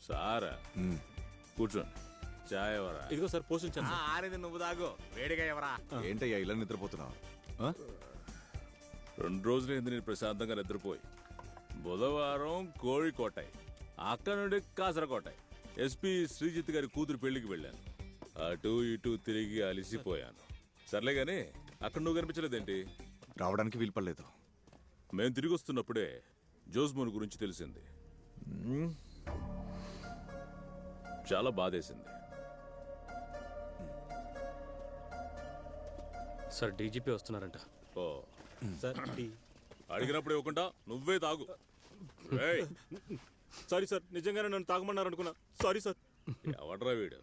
సారా కూర్చోండి. చాయ్ ఎవరా? ఇదిగో సార్ పోషించాను. ఆరేది నువ్వు దాగు, వేడిగా ఎవరా? ఏంటయ్యా ఇలా నిద్రపోతున్నావు? 2 రోజులైంది నేను ప్రశాంతంగా నిద్రపోయి. బుధవారం కోഴിకోటాయి, అక్కడ నుండి కాసరకోటాయి. ఎస్పీ శ్రీజిత్ గారి కూతురు పెళ్లికి వెళ్ళాను. అటు ఇటు తిరిగి అలిసిపోయాను. సర్లే గాని అక్కడ నువ్వు కనిపించలేదేంటి? రావడానికి వీలుపడలేదు. మేము తిరిగి వస్తున్నప్పుడే జోస్మోన్ గురించి తెలిసింది. చాలా బాధేసింది. సార్ డీజీపీ వస్తున్నారంట. ఓ సార్ అడిగినప్పుడు ఇవ్వకుండా నువ్వే తాగు. సారీ సార్, నిజంగానే నన్ను తాగమన్నారు అనుకున్నా. Sorry sir. ఎవడ్రా వీడు?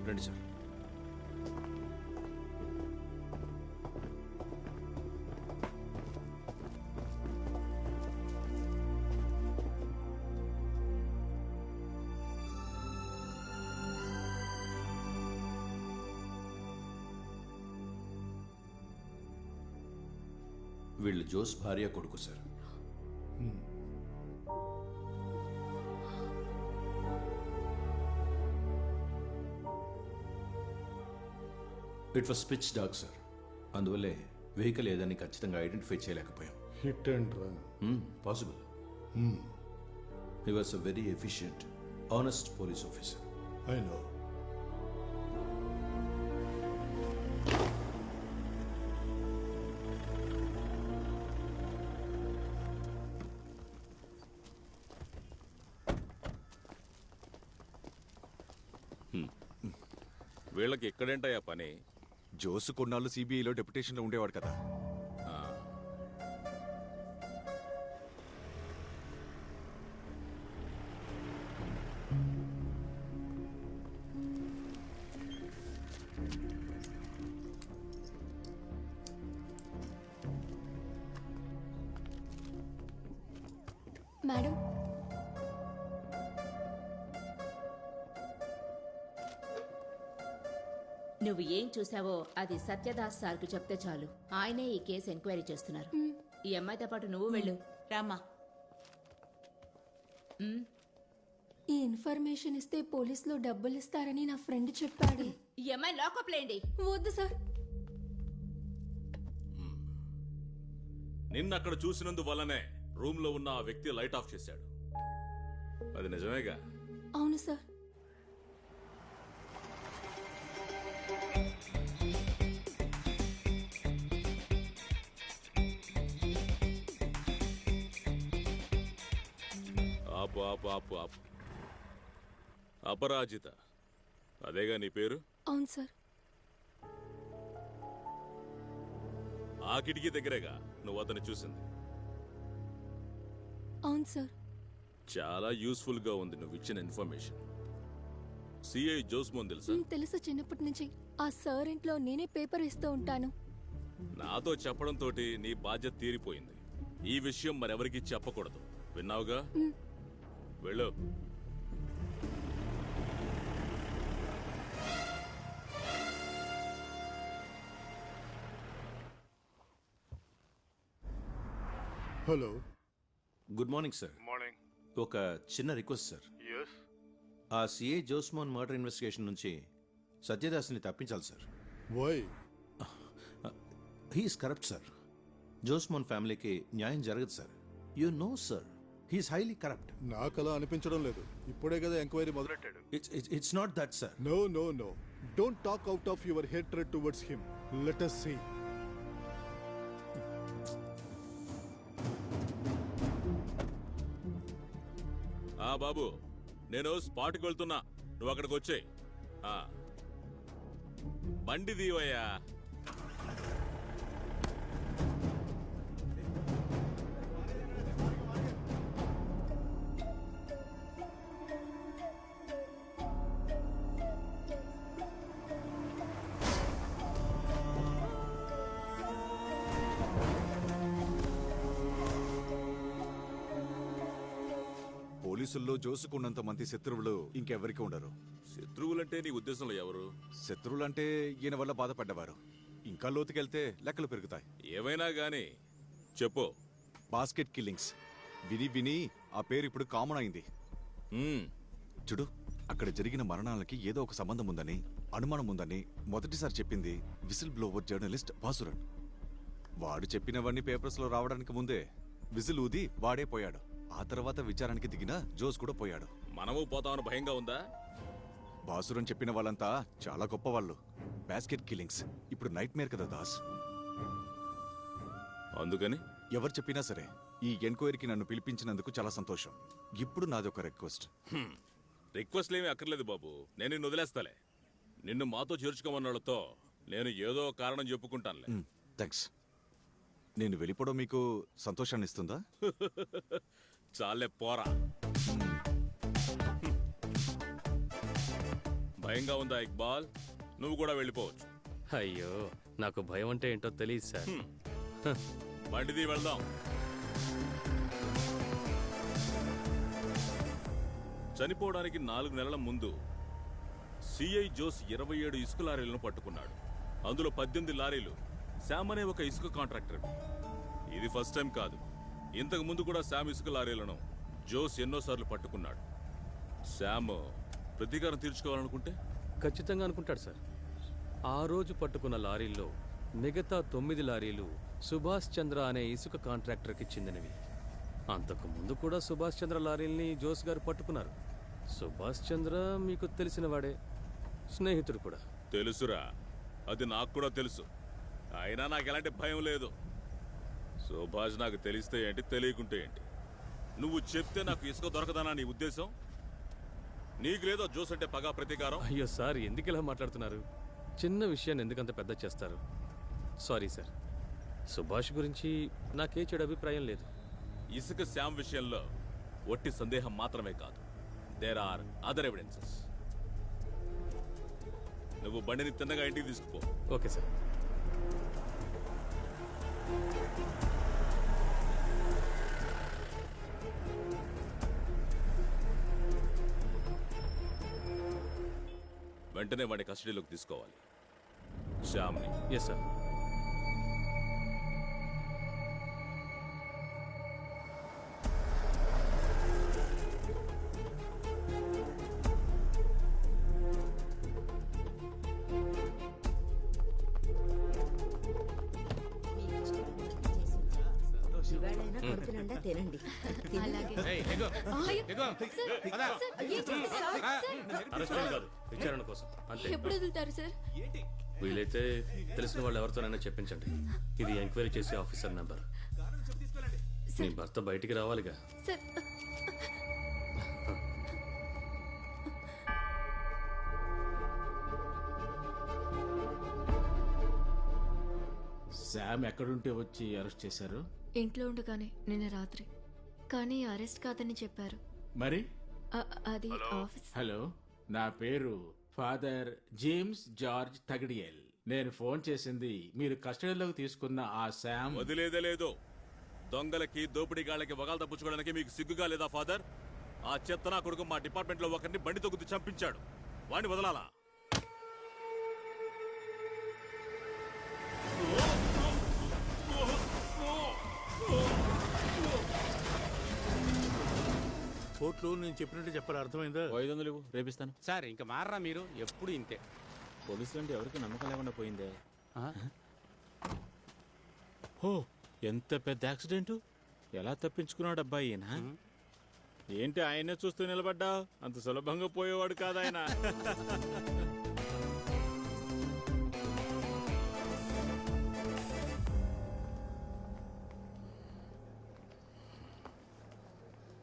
రండి సార్. వీళ్ళు జోస్ భార్య కొడుకు sir. It was pitch dark sir. అందువల్లే వెహికల్ ఏదని ఖచ్చితంగా ఐడెంటిఫై చేయలేకపోయాం. Hit and run possible. He was a very efficient, honest police officer. I know. వీళ్ళకి ఎక్కడేంటయ్యా పని? జోసు కొన్నాళ్ళు సిబిఐలో డెప్యుటేషన్లో ఉండేవాడు కదా. మేడం, నువ్వు ఏం చూసావో అది సత్యదాస్ సార్కు చెప్తే చాలు. ఆయనే ఈ కేసు ఎంక్వైరీ చేస్తున్నారు. ఈ అమ్మాయితో పాటు నువ్వు వెళ్ళు. రామ్మా. ఈ ఇన్ఫర్మేషన్ ఇస్తే పోలీసులు డబ్బులు ఇస్తారని నా ఫ్రెండ్ చెప్పాడు. ఈ అమ్మాయి లాకప్ లేండి. వద్దు సార్. నిన్న అక్కడ చూసినందువల్లనే రూమ్ లో ఉన్న ఆ వ్యక్తి లైట్ ఆఫ్ చేశాడు. అది నిజమేగా? అవును సార్. ఆపు ఆపు ఆపు ఆపు. అపరాజిత, అదేగా నీ పేరు? అవును సార్. ఆ కిటికీ దగ్గరేగా నువ్వు అతను చూసింది? అవును సార్. చాలా యూస్ఫుల్ గా ఉంది నువ్వు ఇచ్చిన ఇన్ఫర్మేషన్. సిఐ జోస్మోన్ తెలుసా? తెలుసు, చిన్నప్పటి నుంచి ఆ సార్ ఇంట్లో నేనే పేపర్ ఇస్తూ ఉంటాను. నాతో చెప్పడంతో నీ బాధ్యత తీరిపోయింది. ఈ విషయం మరెవరికి చెప్పకూడదు, విన్నావుగా? వెళ్ళు. Hello, good morning sir. Morning. ఒక చిన్న రిక్వెస్ట్ సార్. yes ఆ సిఐ జోస్మోన్ మర్డర్ ఇన్వెస్టిగేషన్ నుంచి సత్యదాస్ని తప్పించాలి sir. why? He's corrupt sir. Josemon ఫ్యామిలీకి న్యాయం జరగదు sir. You know sir, he's highly corrupt. నాకు అలా అనిపించడం లేదు. ఇప్పుడే కదా ఎంక్వైరీ మొదలెట్టాడు. It's not that sir. No no no, don't talk out of your hatred towards him. Let us see. బాబు, నేను స్పాట్కి వెళ్తున్నా, నువ్వు అక్కడికి వచ్చేయ్. బండి దీవయ్యా. పోలీసుల్లో జోసుకున్నంత మంది శత్రువులు ఇంకెవరికి ఉండరు. శత్రువులంటే నీ ఉద్దేశంలో ఎవరు? శత్రువులంటే ఈయన వల్ల బాధపడ్డవారు. ఇంకా లోతుకెళ్తే లెక్కలు పెరుగుతాయి. ఏవైనా గాని చెప్పు. బాస్కెట్ కిల్లింగ్స్ విని విని ఆ పేరు ఇప్పుడు కామన్ అయింది. హ్మ్, చూడు, అక్కడ జరిగిన మరణాలకి ఏదో ఒక సంబంధం ఉందని, అనుమానం ఉందని మొదటిసారి చెప్పింది విసిల్ బ్లోవర్ జర్నలిస్ట్ బాసురన్. వాడు చెప్పినవన్నీ పేపర్స్ లో రావడానికి ముందే విజిల్ ఊది వాడే పోయాడు. ఆ తర్వాత విచారానికి దిగిన జోస్ కూడా పోయాడు. మనము పోతామని భయంగా ఉందా? బాసురన్ చెప్పిన వాళ్ళంతా చాలా గొప్ప వాళ్ళు. బాస్కెట్ కిల్లింగ్స్ ఇప్పుడు నైట్ మేర్ కదా దాస్. అందుకని ఎవరు చెప్పినా సరే ఈ ఎంక్వైరీకి నన్ను పిలిపించినందుకు చాలా సంతోషం. ఇప్పుడు నాది ఒక రిక్వెస్ట్. రిక్వెస్ట్లేమీ అక్కర్లేదు బాబు, నేను నిన్ను వదిలేస్తాలే. నిన్ను మాతో చేర్చుకోమన్నాళ్ళతో నేను ఏదో కారణం చెప్పుకుంటానులే. థ్యాంక్స్. నేను వెళ్ళిపోవడం మీకు సంతోషాన్ని ఇస్తుందా? చాలే పోరా. భయంగా ఉందా ఇక్బాల్? నువ్వు కూడా వెళ్ళిపోవచ్చు. అయ్యో, నాకు భయం అంటే ఏంటో తెలియదు సార్. బండిది వెళ్దాం. చనిపోవడానికి 4 నెలల ముందు సిఐ జోస్ 27 ఇసుక లారీలను పట్టుకున్నాడు. అందులో 18 లారీలు శామ్ అనే ఒక ఇసుక కాంట్రాక్టర్. ఇది ఫస్ట్ టైం కాదు. ఇంతకు ముందు కూడా శామ్ ఇసుక లారీలను జోస్ ఎన్నోసార్లు పట్టుకున్నాడు. శామ్ ప్రతీకారం తీర్చుకోవాలనుకుంటే ఖచ్చితంగా అనుకుంటాడు సార్. ఆ రోజు పట్టుకున్న లారీల్లో మిగతా 9 లారీలు సుభాష్ చంద్ర అనే ఇసుక కాంట్రాక్టర్కి చెందినవి. అంతకు ముందు కూడా సుభాష్ చంద్ర లారీల్ని జోస్ గారు పట్టుకున్నారు. సుభాష్ చంద్ర మీకు తెలిసిన వాడే, స్నేహితుడు కూడా. తెలుసురా, అది నాకు కూడా తెలుసు. అయినా నాకు ఎలాంటి భయం లేదు. సుభాష్ నాకు తెలిస్తే ఏంటి, తెలియకుంటే ఏంటి? నువ్వు చెప్తే నాకు ఇసుక దొరకదనా నీ ఉద్దేశం? నీకు లేదో జోస్ అంటే పగా ప్రతీకారం? అయ్యో సార్, ఎందుకు ఇలా మాట్లాడుతున్నారు? చిన్న విషయాన్ని ఎందుకంత పెద్ద చేస్తారు? సారీ సార్, సుభాష్ గురించి నాకే చెడు అభిప్రాయం లేదు. ఇసుక శామ్ విషయంలో ఒట్టి సందేహం మాత్రమే కాదు, దేర్ ఆర్ అదర్ ఎవిడెన్సెస్. నువ్వు బండిని తిన్నగా ఇంటికి తీసుకుపో. Okay sir. వెంటనే వాడిని కస్టడీలోకి తీసుకోవాలి. శ్యామ్ని. Yes sir. ఇవాళైనా కడుపు నిండా తినండి. అరెస్ట్ కాదు, విచారణ కోసం అంతే. ఎప్పుడు వదులుతారు సార్? వీలైతే తెలిసిన వాళ్ళు ఎవరితోనైనా చెప్పించండి. ఇది ఎంక్వైరీ చేసే ఆఫీసర్ నెంబర్. మీ భర్త బయటికి రావాలిగా. సార్, శామ్ ఎక్కడుంటే వచ్చి అరెస్ట్ చేశారు? ఇంట్లో ఉండగానే నిన్న రాత్రి. కానీ అరెస్ట్ కాదని చెప్పారు. మరి అది ఆఫీస్. హలో, నా పేరు ఫాదర్ జేమ్స్ జార్జ్ తగడియల్. నేను ఫోన్ చేసింది మీరు కస్టడీలోకి తీసుకున్న ఆ శామ్. వదిలేదే లేదు. దొంగలకి దోపిడీగాళ్ళకి వగాలు తప్పించుకోవడానికి మీకు సిగ్గుగా లేదా ఫాదర్? ఆ చెత్త నా కొడుకు మా డిపార్ట్మెంట్ లో ఒకరిని బండి తొక్కుతూ చంపించాడు. వాడిని వదలాలా? కోర్టులో నేను చెప్పినట్టు చెప్పాలి, అర్థమైందా? 500 రేపిస్తాను సార్, ఇంకా మారరా మీరు? ఎప్పుడు ఇంతే. పోలీసులు అంటే ఎవరికి నమ్మకం లేకుండా పోయిందే. ఓ, ఎంత పెద్ద యాక్సిడెంట్! ఎలా తప్పించుకున్నాడు అబ్బాయి ఈయన? ఏంటి ఆయనే చూస్తూ నిలబడ్డా? అంత సులభంగా పోయేవాడు కాదు ఆయన.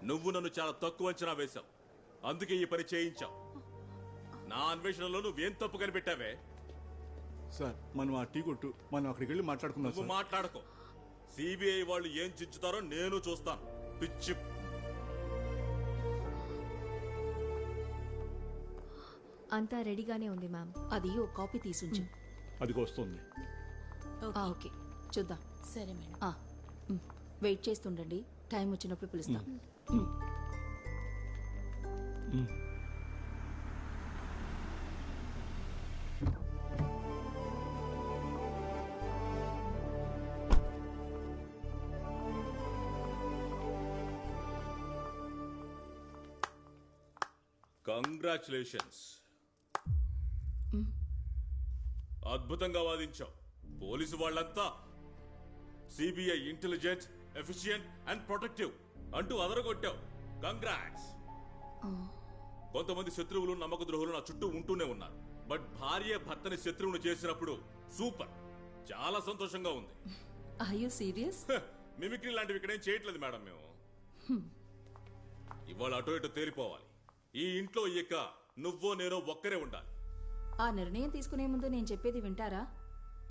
నువ్వు నన్ను చాలా తక్కువ అంచనా వేశావు. అందుకే ఈ పని చేయించావు. నా అన్వేషణలో నువ్వేం తప్పు కనిపెట్టావే? సార్, మనం ఆ టీ కొట్టు, మనం అక్కడికి వెళ్ళి మాట్లాడుకుందాం. నువ్వు మాట్లాడుకో. సిబిఐ వాళ్ళు ఏం చించుతారో నేను చూస్తాను. పిచ్చి. అంతా రెడీగానే ఉంది మ్యామ్. అది ఓ కాపీ తీసుంచు. అదిగో వస్తుంది. ఓకే, చూద్దాం. సరే మేడం. వెయిట్ చేస్తుండండి, టైం వచ్చినప్పుడు పిలుస్తాం. కంగ్రాచులేషన్స్, అద్భుతంగా వాదించావు. పోలీసు వాళ్ళంతా CBI intelligent, efficient and protective అంటూ అదరగొట్టావు. కంగ్రాట్స్. కొంతమంది శత్రువులు, నమ్మక ద్రోహులు నా చుట్టూ ఉంటూనే ఉన్నారు. బట్ భార్య భర్తని శత్రువును చేసినప్పుడు సూపర్, చాలా సంతోషంగా ఉంది. Are you serious? మిమిక్రీ లాంటివి ఇక్కడేం చేయట్లేదు మేడం మేము. ఇవాళ అటో ఇటో తేలిపోవాలి. ఈ ఇంట్లో ఇక నువ్వో నేనో ఒక్కరే ఉండాలి. ఆ నిర్ణయం తీసుకునే ముందు నేను చెప్పేది వింటారా?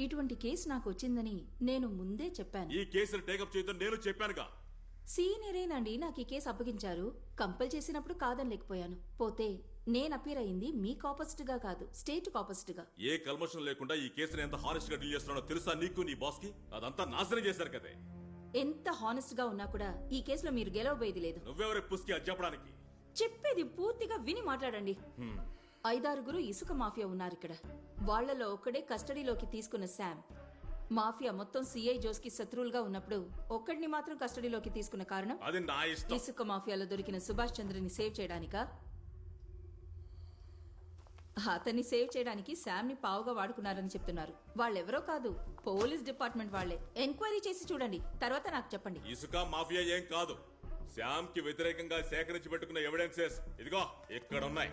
ఇటువంటి కేసు నాకు వచ్చిందని నేను ముందే చెప్పాను. ఈ కేసును టేకప్ చేయొద్దని నేను చెప్పానుగా. సీనియరేనండి నాకు ఈ కేసు అప్పగించారు. కంపల్ చేసినప్పుడు కాదనలేకపోయాను. పోతే నేను అపీర్ అయింది మీకు ఆపోజిట్ గా కాదు, స్టేట్ కు ఆపోజిట్ గా. ఏ కల్మషం లేకుండా ఈ కేసుని ఎంత హానెస్ట్ గా డీల్ చేస్తున్నానో తెలుసా నీకు, నీ బాస్ కి? అదంతా నాశనం చేశారు కదే. ఎంత హానెస్ట్ గా ఉన్నా కూడా ఈ కేసులో మీరు గెలవబోయేది లేదు. నువ్వెవరే పుస్కి అది చెప్పడానికి? చెప్పేది పూర్తిగా విని మాట్లాడండి. 5-6 ఇసుక మాఫియా ఉన్నారు ఇక్కడ. వాళ్లలో ఒక్కడే కస్టడీలోకి తీసుకున్న శామ్. మాఫియా మొత్తం సిఐ జోస్ కి శత్రువులుగా ఉన్నప్పుడు ఒక్కడిని మాత్రం కస్టడీలోకి తీసుకున్న కారణం అది నా ఇష్టం. ఇసుక మాఫియాలో దొరికిన సుభాష్ చంద్రని సేవ్ చేయడానికా? అతన్ని సేవ్ చేయడానికి శామ్ ని పావుగా వాడుకున్నారని చెప్తున్నారు. వాళ్ళెవరో కాదు, పోలీస్ డిపార్ట్మెంట్ వాళ్లే. ఎంక్వైరీ చేసి చూడండి, తర్వాత నాకు చెప్పండి. ఇసుక మాఫియా ఏం కాదు. శ్యామ్ కి వ్యతిరేకంగా సేకరించి పెట్టుకున్న ఎవిడెన్సెస్ ఇదిగో ఇక్కడున్నాయి.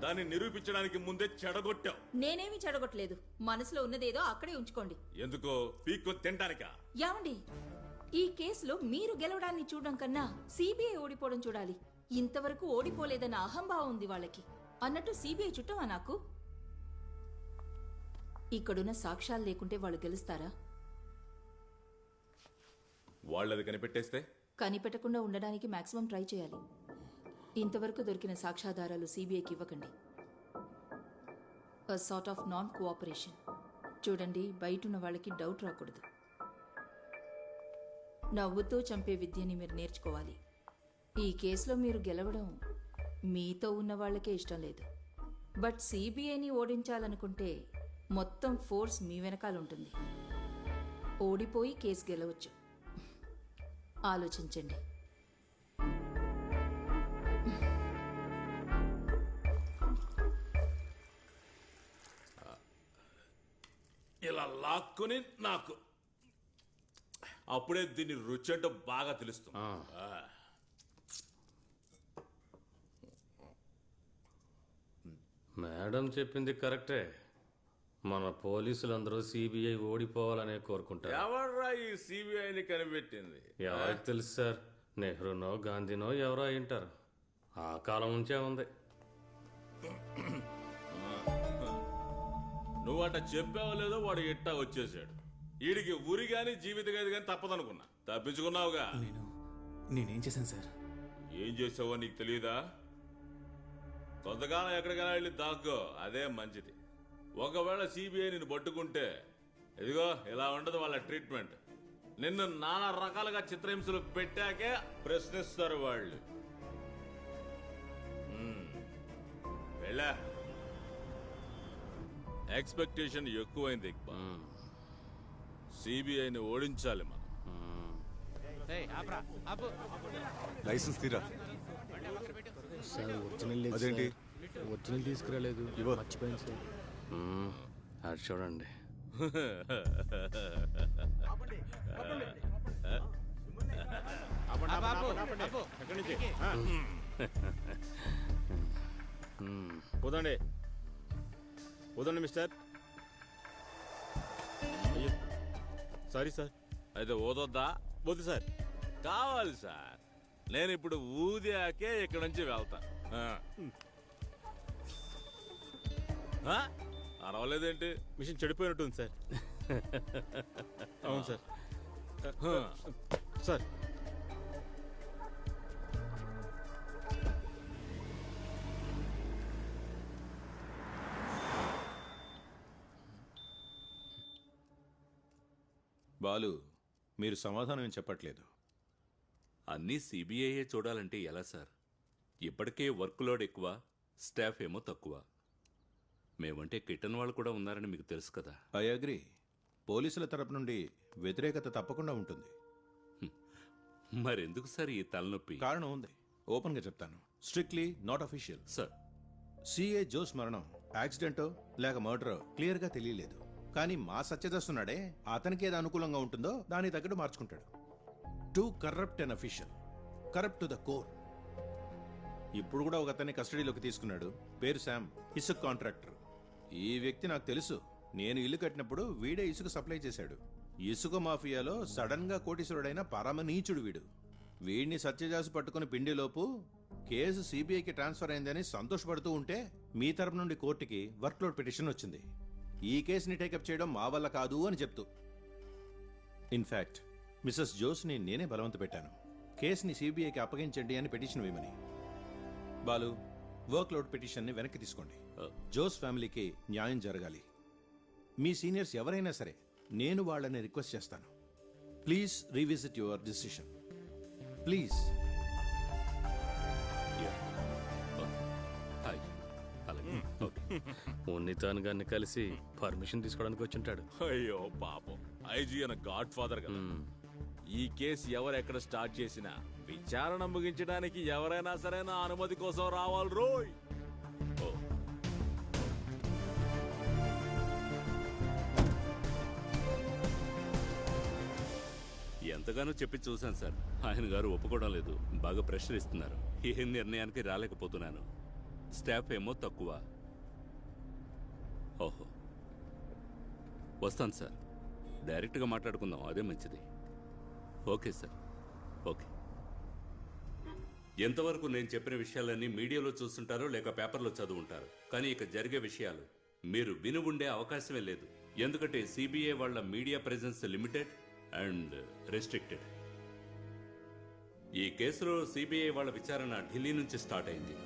దాన్ని నిరూపించడానికి ముందే చెడగొట్టావు. నేనేమి చెడగొట్టలేదు. మనసులో ఉన్నదేదో అక్కడే ఉంచుకోండి. ఎందుకో పీక్కు తింటానికా? యావండి, ఈ కేసులో మీరు గెలవడాన్ని చూడడం కన్నా సిబిఐ ఓడిపోవడం చూడాలి. ఇంతవరకు ఓడిపోలేదన్న అహంభావం ఉంది వాళ్ళకి. అన్నట్టు సిబిఐ చుట్టమా నాకు? ఇక్కడున్న సాక్ష్యాలు లేకుంటే వాళ్ళు గెలుస్తారా? వాళ్ళది కనిపెట్టేస్తే? కనిపెట్టకుండా ఉండడానికి మాక్సిమం ట్రై చేయాలి. ఇంతవరకు దొరికిన సాక్ష్యాధారాలు సిబిఐకి ఇవ్వకండి. Sort of non cooperation. చూడండి, బయటున్న వాళ్ళకి డౌట్ రాకూడదు. నవ్వుతూ చంపే విద్యని మీరు నేర్చుకోవాలి. ఈ కేసులో మీరు గెలవడం మీతో ఉన్న వాళ్ళకే ఇష్టం లేదు. బట్ సిబిఐని ఓడించాలనుకుంటే మొత్తం ఫోర్స్ మీ వెనకాల ఉంటుంది. ఓడిపోయి కేసు గెలవచ్చు. ఆలోచించండి. ఇలా లాక్కుని నాకు అప్పుడే దీన్ని రుచి అంటే బాగా తెలుస్తుంది. మేడం చెప్పింది కరెక్టే. మన పోలీసులందరూ సిబిఐ ఓడిపోవాలనే కోరుకుంటారు. ఎవర్రా ఈ సిబిఐని కనిపెట్టింది? ఎవరికి తెలుసు సార్? నెహ్రూనో గాంధీనో ఎవరో అయింటారు. ఆ కాలం నుంచే ఉంది. నువ్వట చెప్పావో లేదో వాడు ఎట్టా వచ్చేసాడు. వీడికి ఊరి గాని జీవిత గది గాని తప్పదనుకున్నా. తప్పించుకున్నావుగా. నేనేం చేశాను సార్? ఏం చేసావో నీకు తెలియదా? కొంతకాలం ఎక్కడికైనా వెళ్ళి దాక్కో, అదే మంచిది. ఒకవేళ సిబిఐ నిన్ను పట్టుకుంటే ఇదిగో ఇలా ఉండదు వాళ్ళ ట్రీట్మెంట్. నిన్ను నానా రకాలుగా చిత్రహింసలు పెట్టాకే ప్రశ్నిస్తారు వాళ్ళు. వెళ్ళా. ఎక్స్పెక్టేషన్ ఎక్కువైంది ఇక్బాల్. సిబిఐని ఓడించాలి మనం. లైసెన్స్ తీరా. సార్ ఒరిజినల్ లేదు. అదేంటి? ఒరిజినల్ తీసుకురాలేదు, మర్చిపోయింది సార్. అది చూడండి. పోదండి పోదండి మిస్టర్. అయ్యో సారీ సార్. అయితే ఓదొద్దా? వద్దు సార్. కావాలి సార్. నేను ఇప్పుడు ఊదాకే ఇక్కడ నుంచి వెళ్తా. అరవలేదేంటి? మిషన్ చెడిపోయినట్టుంది సార్. అవును సార్. సార్ బాలు, మీరు సమాధానం ఏం చెప్పట్లేదు. అన్నీ సిబిఐయే చూడాలంటే ఎలా సార్? ఇప్పటికే వర్క్ లోడ్ ఎక్కువ, స్టాఫ్ ఏమో తక్కువ. మేమంటే కిట్టన్ వాళ్ళు కూడా ఉన్నారని మీకు తెలుసు కదా. I agree. పోలీసుల తరపు నుండి వ్యతిరేకత తప్పకుండా ఉంటుంది. మరెందుకు సార్ ఈ తలనొప్పి? కారణం ఉంది, ఓపెన్గా చెప్తాను. Strictly not official. Sir, CA Jose మరణం యాక్సిడెంటో లేక మర్డరో క్లియర్గా తెలియలేదు. కానీ మా సత్యదస్తున్నాడే, అతనికి ఏది అనుకూలంగా ఉంటుందో దానికి తగ్గట్టు మార్చుకుంటాడు. Too corrupt an official, corrupt to the core. ఇప్పుడు కూడా ఒక అతన్ని కస్టడీలోకి తీసుకున్నాడు. పేరు శామ్, ఇసుక కాంట్రాక్టర్. ఈ వ్యక్తి నాకు తెలుసు. నేను ఇల్లు కట్టినప్పుడు వీడే ఇసుక సప్లై చేశాడు. ఇసుక మాఫియాలో సడన్ గా కోటీశ్వరుడైన పరమనీచుడు వీడు. వీడిని సత్యజాసు పట్టుకుని పిండిలోపు కేసు సిబిఐకి ట్రాన్స్ఫర్ అయిందని సంతోషపడుతూ ఉంటే మీ తరపు నుండి కోర్టుకి వర్క్లోడ్ పిటిషన్ వచ్చింది. ఈ కేసుని టేకప్ చేయడం మా వల్ల కాదు అని చెప్తూ. ఇన్ఫాక్ట్ మిసెస్ జోస్ని నేనే బలవంత పెట్టాను, కేసుని సిబిఐకి అప్పగించండి అని పిటిషన్ వేయమని. బాలు, వర్క్లోడ్ పిటిషన్ని వెనక్కి తీసుకోండి. జోస్ ఫ్యామిలీకి న్యాయం జరగాలి. మీ సీనియర్స్ ఎవరైనా సరే నేను వాళ్ళని రిక్వెస్ట్ చేస్తాను, please revisit your decision please. Unnithan గారిని కలిసి పర్మిషన్ తీసుకోవడానికి వచ్చింటాడు. అయ్యో పాపం, ఐజీ అన్న గాడ్ ఫాదర్ కదా. ఈ కేసు ఎవరెక్కడ స్టార్ట్ చేసినా విచారణ ముగించడానికి ఎవరైనా సరే నా అనుమతి కోసం రావాలి రోయ్. ఎంతగానో చెప్పి చూశాను సార్, ఆయన గారు ఒప్పుకోవడం లేదు. బాగా ప్రెషర్ ఇస్తున్నారు. ఏ నిర్ణయానికి రాలేకపోతున్నాను. స్టాఫ్ ఏమో తక్కువ. ఓహో, వస్తాను సార్. డైరెక్ట్గా మాట్లాడుకుందాం, అదే మంచిది. Okay sir, okay. ఎంతవరకు నేను చెప్పిన విషయాలన్నీ మీడియాలో చూస్తుంటారో లేక పేపర్లో చదువుంటారు. కానీ ఇక జరిగే విషయాలు మీరు విని ఉండే అవకాశమే లేదు. ఎందుకంటే సిబిఐ వాళ్ళ media presence limited and restricted. ఈ కేసులో సిబిఐ వాళ్ళ విచారణ ఢిల్లీ నుంచి స్టార్ట్ అయింది.